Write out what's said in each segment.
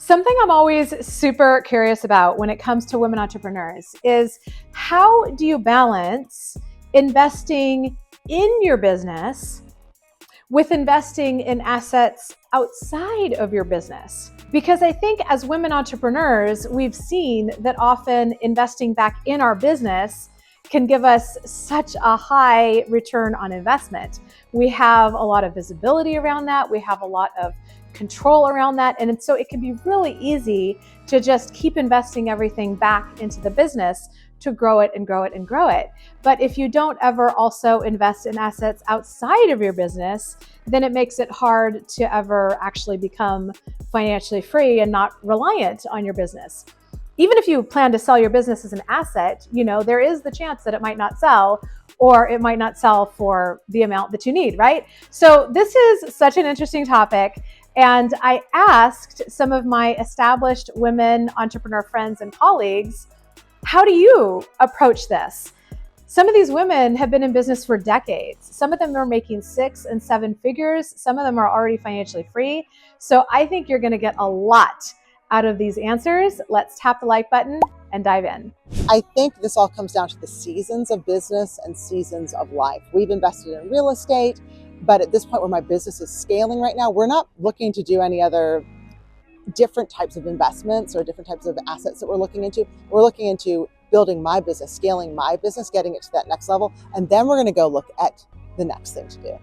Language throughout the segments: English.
Something I'm always super curious about when it comes to women entrepreneurs is how do you balance investing in your business with investing in assets outside of your business? Because I think as women entrepreneurs, we've seen that often investing back in our business can give us such a high return on investment. We have a lot of visibility around that. We have a lot of control around that. And so it can be really easy to just keep investing everything back into the business to grow it and grow it and grow it. But if you don't ever also invest in assets outside of your business, then it makes it hard to ever actually become financially free and not reliant on your business. Even if you plan to sell your business as an asset, there is the chance that it might not sell, or it might not sell for the amount that you need, right? So this is such an interesting topic. And I asked some of my established women entrepreneur friends and colleagues, how do you approach this? Some of these women have been in business for decades. Some of them are making 6 and 7 figures. Some of them are already financially free. So I think you're going to get a lot out of these answers. Let's tap the like button and dive in. I think this all comes down to the seasons of business and seasons of life. We've invested in real estate, but at this point where my business is scaling right now, we're not looking to do any other different types of investments or different types of assets that we're looking into. We're looking into building my business, scaling my business, getting it to that next level. And then we're going to go look at the next thing to do.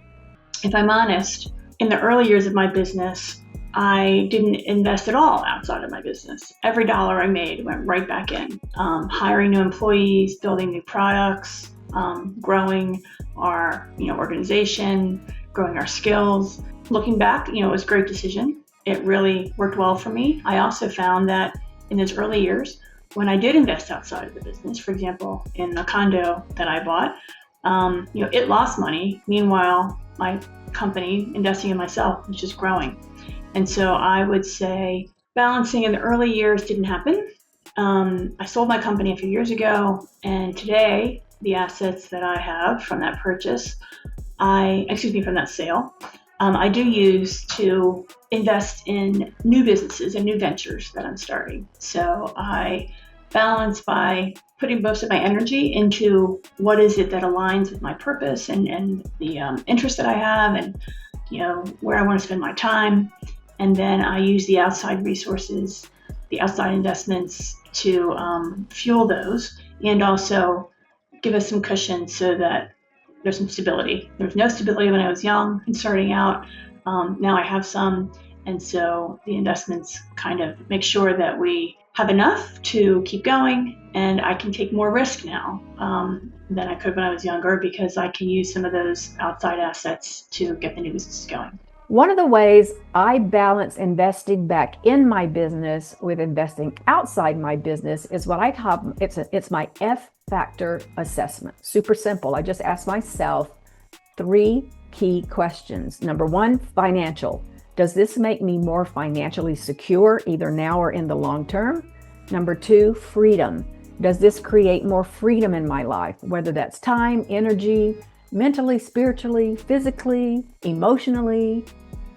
If I'm honest, in the early years of my business, I didn't invest at all outside of my business. Every dollar I made went right back in. Hiring new employees, building new products, growing our organization, growing our skills. Looking back, it was a great decision. It really worked well for me. I also found that in those early years, when I did invest outside of the business, for example, in a condo that I bought, it lost money. Meanwhile, my company, investing in myself, was just growing. And so I would say balancing in the early years didn't happen. I sold my company a few years ago, and today the assets that I have from that purchase, from that sale, I do use to invest in new businesses and new ventures that I'm starting. So I balance by putting most of my energy into what is it that aligns with my purpose and the interest that I have and where I want to spend my time. And then I use the outside resources, the outside investments to fuel those and also give us some cushion so that there's some stability. There was no stability when I was young and starting out. Now I have some. And so the investments kind of make sure that we have enough to keep going, and I can take more risk now than I could when I was younger because I can use some of those outside assets to get the new business going. One of the ways I balance investing back in my business with investing outside my business is what I call, it's my F factor assessment. Super simple. I just ask myself 3 key questions. Number 1, financial. Does this make me more financially secure, either now or in the long term? Number 2, freedom. Does this create more freedom in my life, whether that's time, energy, mentally, spiritually, physically, emotionally?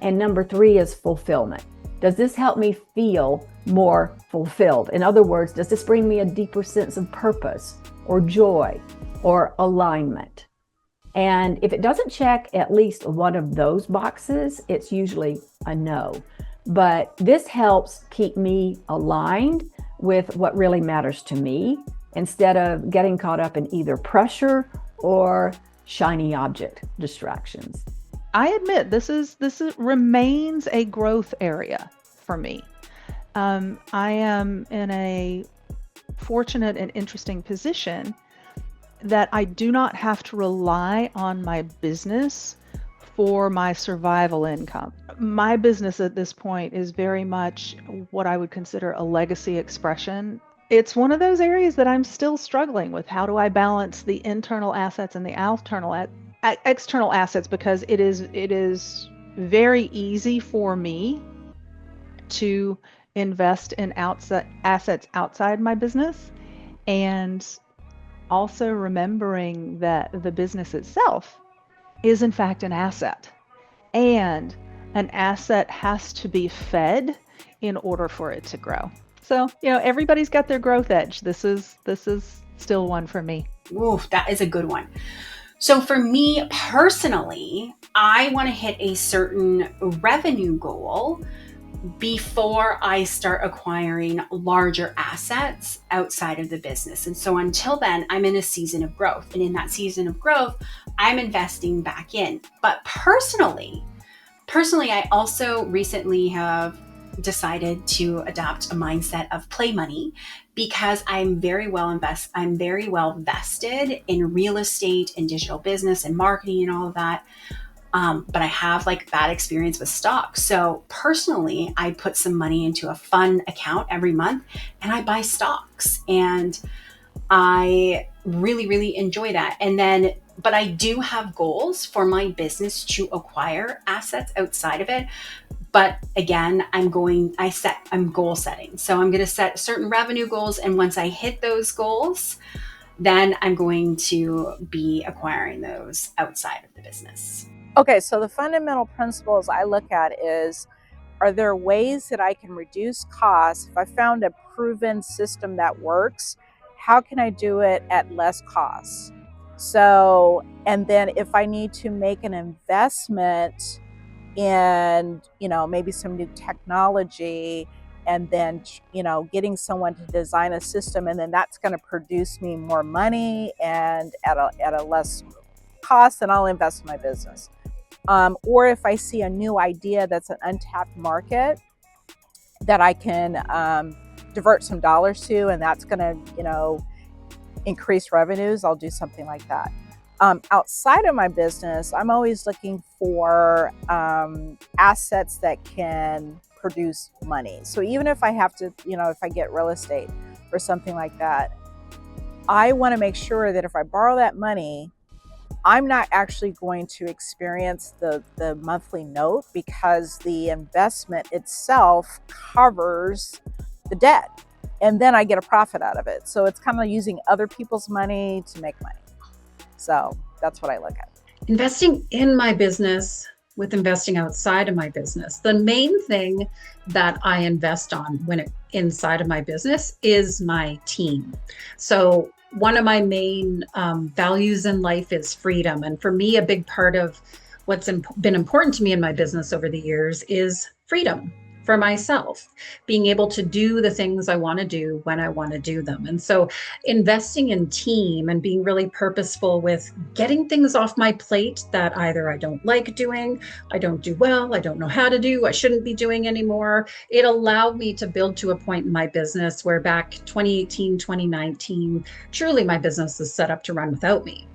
And number 3 is fulfillment. Does this help me feel more fulfilled? In other words, does this bring me a deeper sense of purpose or joy or alignment? And if it doesn't check at least one of those boxes, it's usually a no. But this helps keep me aligned with what really matters to me instead of getting caught up in either pressure or shiny object distractions. I admit this remains a growth area for me. I am in a fortunate and interesting position that I do not have to rely on my business for my survival income. My business at this point is very much what I would consider a legacy expression. It's one of those areas that I'm still struggling with. How do I balance the internal assets and the external assets? Because it is very easy for me to invest in assets outside my business, and also remembering that the business itself is in fact an asset, and an asset has to be fed in order for it to grow. So, everybody's got their growth edge. This is still one for me. Ooh, that is a good one. So for me personally, I want to hit a certain revenue goal before I start acquiring larger assets outside of the business. And so until then, I'm in a season of growth. And in that season of growth, I'm investing back in. But personally, I also recently have decided to adopt a mindset of play money because I'm very well vested in real estate and digital business and marketing and all of that. But I have bad experience with stocks. So personally, I put some money into a fund account every month and I buy stocks, and I really, really enjoy that. But I do have goals for my business to acquire assets outside of it. But again, I'm goal setting. So I'm going to set certain revenue goals. And once I hit those goals, then I'm going to be acquiring those outside of the business. Okay, so the fundamental principles I look at is, are there ways that I can reduce costs? If I found a proven system that works, how can I do it at less costs? So, and then if I need to make an investment in, maybe some new technology, and then, getting someone to design a system, and then that's going to produce me more money and at a less cost, then I'll invest in my business. Or if I see a new idea that's an untapped market that I can divert some dollars to, and that's going to, increase revenues, I'll do something like that. Outside of my business, I'm always looking for assets that can produce money. So even if I have to, if I get real estate or something like that, I want to make sure that if I borrow that money, I'm not actually going to experience the monthly note, because the investment itself covers the debt, and then I get a profit out of it. So it's kind of using other people's money to make money. So that's what I look at. Investing in my business with investing outside of my business. The main thing that I invest on inside of my business is my team. So one of my main values in life is freedom. And for me, a big part of what's been important to me in my business over the years is freedom for myself, being able to do the things I want to do when I want to do them. And so investing in team and being really purposeful with getting things off my plate that either I don't like doing, I don't do well, I don't know how to do, I shouldn't be doing anymore. It allowed me to build to a point in my business where back 2018, 2019, truly my business is set up to run without me.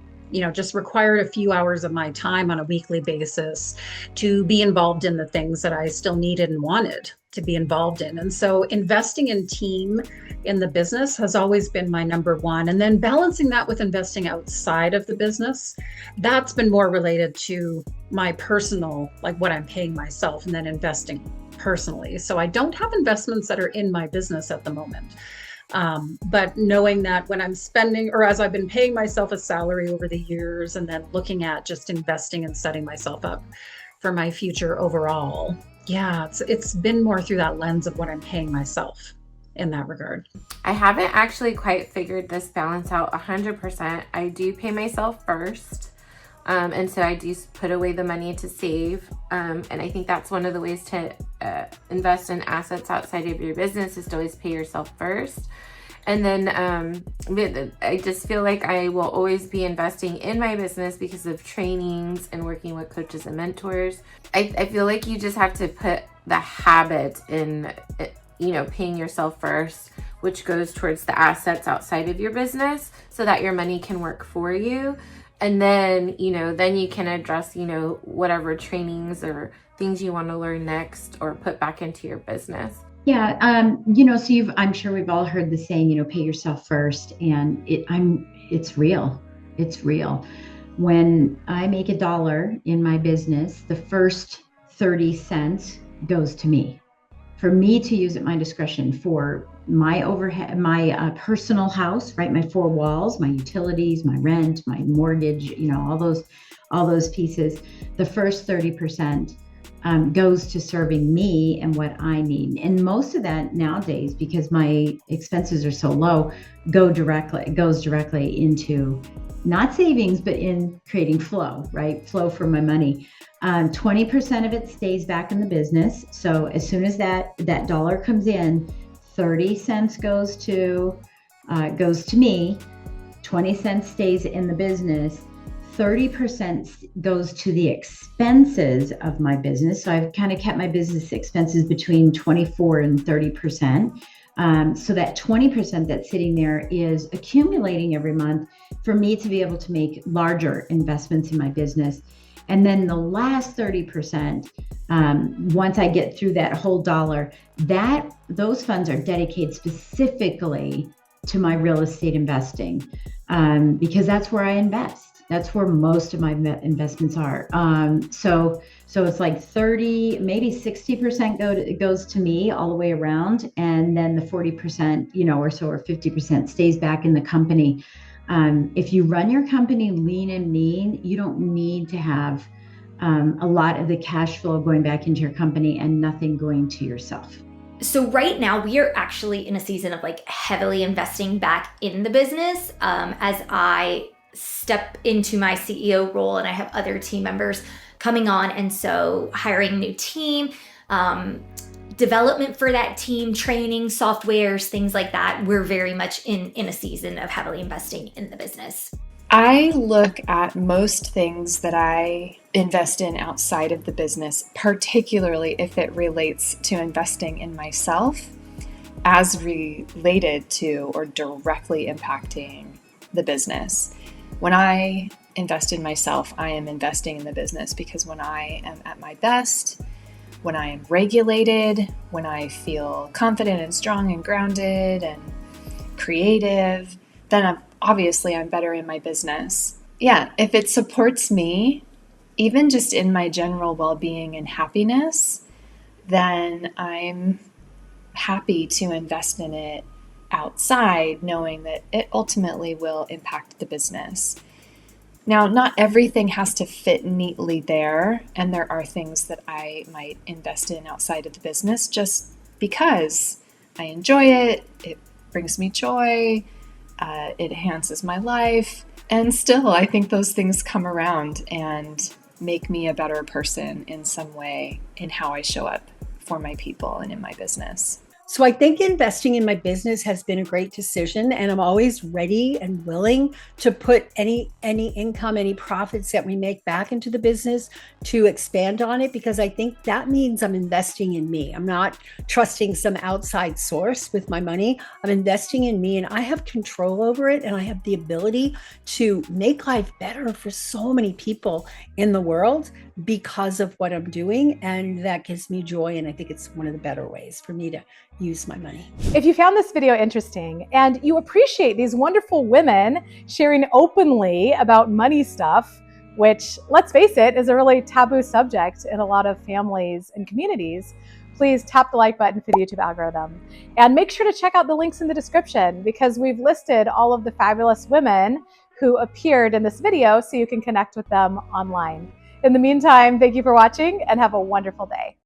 Just required a few hours of my time on a weekly basis to be involved in the things that I still needed and wanted to be involved in. And so investing in team in the business has always been my number one. And then balancing that with investing outside of the business, that's been more related to my personal, like what I'm paying myself, and then investing personally. So I don't have investments that are in my business at the moment. But knowing that when I'm spending, or as I've been paying myself a salary over the years, and then looking at just investing and setting myself up for my future overall, it's been more through that lens of what I'm paying myself in that regard. I haven't actually quite figured this balance out 100%. I do pay myself first. And so I do put away the money to save. And I think that's one of the ways to invest in assets outside of your business, is to always pay yourself first. And then I just feel like I will always be investing in my business because of trainings and working with coaches and mentors. I feel like you just have to put the habit in, paying yourself first, which goes towards the assets outside of your business so that your money can work for you. And then, then you can address, whatever trainings or things you want to learn next or put back into your business. Yeah. So I'm sure we've all heard the saying, pay yourself first. And it's real. It's real. When I make $1 in my business, the first 30 cents goes to me, for me to use at my discretion for my overhead, my personal house, right? My 4 walls, my utilities, my rent, my mortgage, all those pieces. The first 30% goes to serving me and what I need. And most of that nowadays, because my expenses are so low, goes directly into not savings, but in creating flow, right? Flow for my money. 20% of it stays back in the business. So as soon as that dollar comes in, 30 cents goes to me, 20 cents stays in the business, 30% goes to the expenses of my business. So I've kind of kept my business expenses between 24 and 30%. So that 20% that's sitting there is accumulating every month for me to be able to make larger investments in my business. And then the last 30%, once I get through that whole dollar, those funds are dedicated specifically to my real estate investing, because that's where I invest. That's where most of my investments are. So it's like 30, maybe 60% goes to me all the way around, and then the 40%, or 50% stays back in the company. If you run your company lean and mean, you don't need to have a lot of the cash flow going back into your company and nothing going to yourself. So right now we are actually in a season of heavily investing back in the business, as I step into my CEO role and I have other team members coming on. And so hiring a new team, development for that team, training, softwares, things like that. We're very much in a season of heavily investing in the business. I look at most things that I invest in outside of the business, particularly if it relates to investing in myself, as related to or directly impacting the business. When I invest in myself, I am investing in the business, because when I am at my best, when I am regulated, when I feel confident and strong and grounded and creative, then obviously I'm better in my business. Yeah, if it supports me, even just in my general well-being and happiness, then I'm happy to invest in it outside, knowing that it ultimately will impact the business. Now, not everything has to fit neatly there, and there are things that I might invest in outside of the business just because I enjoy it, it brings me joy, it enhances my life, and still I think those things come around and make me a better person in some way in how I show up for my people and in my business. So I think investing in my business has been a great decision, and I'm always ready and willing to put any income, any profits that we make back into the business to expand on it, because I think that means I'm investing in me. I'm not trusting some outside source with my money. I'm investing in me, and I have control over it, and I have the ability to make life better for so many people in the world because of what I'm doing, and that gives me joy, and I think it's one of the better ways for me to use my money. If you found this video interesting and you appreciate these wonderful women sharing openly about money stuff, which, let's face it, is a really taboo subject in a lot of families and communities, please tap the like button for the YouTube algorithm. And make sure to check out the links in the description, because we've listed all of the fabulous women who appeared in this video so you can connect with them online. In the meantime, thank you for watching and have a wonderful day.